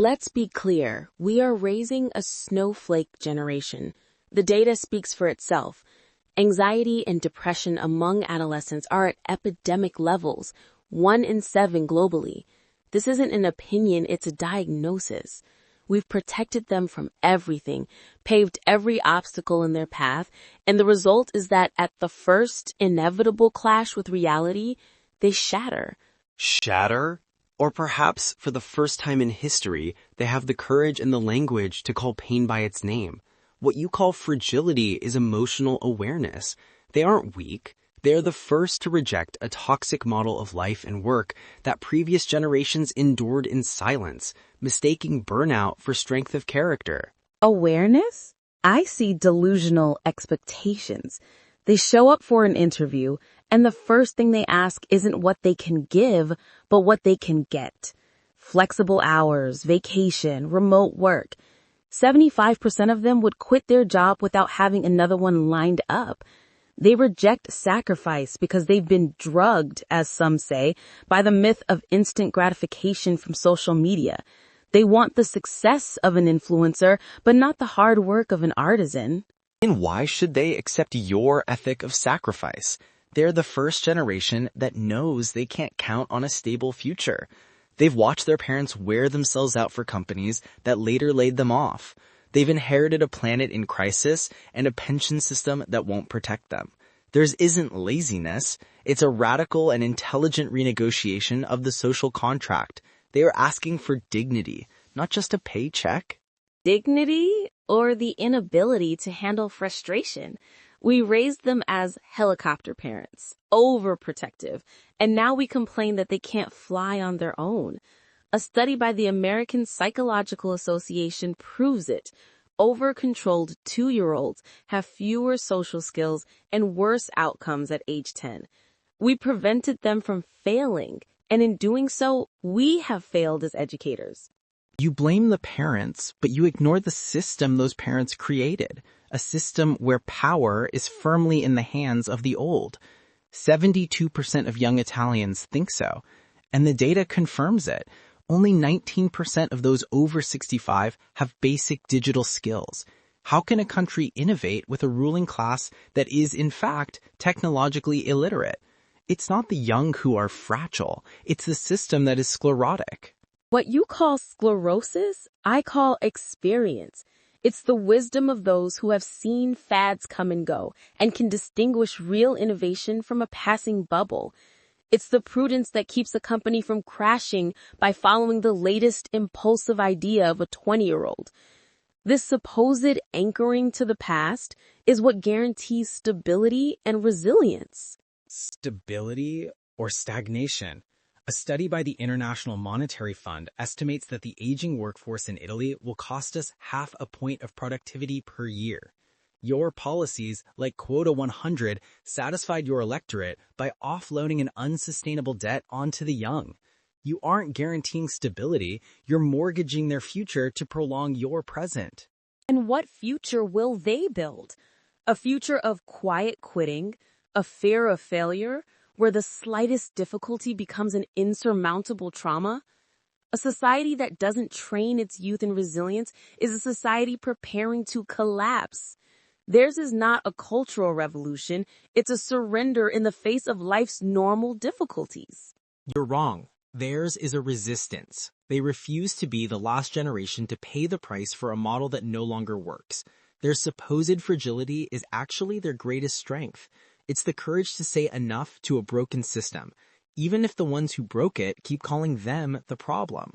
Let's be clear, we are raising a snowflake generation. The data speaks for itself. Anxiety and depression among adolescents are at epidemic levels, 1 in 7 globally. This isn't an opinion, it's a diagnosis. We've protected them from everything, paved every obstacle in their path, and the result is that at the first inevitable clash with reality, they shatter. Shatter? Or perhaps, for the first time in history, they have the courage and the language to call pain by its name. What you call fragility is emotional awareness. They aren't weak. They're the first to reject a toxic model of life and work that previous generations endured in silence, mistaking burnout for strength of character. Awareness? I see delusional expectations. They show up for an interview, and the first thing they ask isn't what they can give, but what they can get. Flexible hours, vacation, remote work. 75% of them would quit their job without having another one lined up. They reject sacrifice because they've been drugged, as some say, by the myth of instant gratification from social media. They want the success of an influencer, but not the hard work of an artisan. And why should they accept your ethic of sacrifice? They're the first generation that knows they can't count on a stable future. They've watched their parents wear themselves out for companies that later laid them off. They've inherited a planet in crisis and a pension system that won't protect them. Theirs isn't laziness. It's a radical and intelligent renegotiation of the social contract. They are asking for dignity, not just a paycheck. Dignity or the inability to handle frustration. We raised them as helicopter parents, overprotective, and now we complain that they can't fly on their own. A study by the American Psychological Association proves it. Over-controlled 2-year-olds have fewer social skills and worse outcomes at age 10. We prevented them from failing, and in doing so, we have failed as educators. You blame the parents, but you ignore the system those parents created, a system where power is firmly in the hands of the old. 72% of young Italians think so, and the data confirms it. Only 19% of those over 65 have basic digital skills. How can a country innovate with a ruling class that is, in fact, technologically illiterate? It's not the young who are fragile. It's the system that is sclerotic. What you call sclerosis, I call experience. It's the wisdom of those who have seen fads come and go and can distinguish real innovation from a passing bubble. It's the prudence that keeps a company from crashing by following the latest impulsive idea of a 20-year-old. This supposed anchoring to the past is what guarantees stability and resilience. Stability or stagnation? A study by the International Monetary Fund estimates that the aging workforce in Italy will cost us 0.5 point of productivity per year. Your policies, like Quota 100, satisfied your electorate by offloading an unsustainable debt onto the young. You aren't guaranteeing stability, you're mortgaging their future to prolong your present. And what future will they build? A future of quiet quitting, a fear of failure, where the slightest difficulty becomes an insurmountable trauma? A society that doesn't train its youth in resilience is a society preparing to collapse. Theirs is not a cultural revolution, it's a surrender in the face of life's normal difficulties. You're wrong. Theirs is a resistance. They refuse to be the last generation to pay the price for a model that no longer works. Their supposed fragility is actually their greatest strength. It's the courage to say enough to a broken system, even if the ones who broke it keep calling them the problem.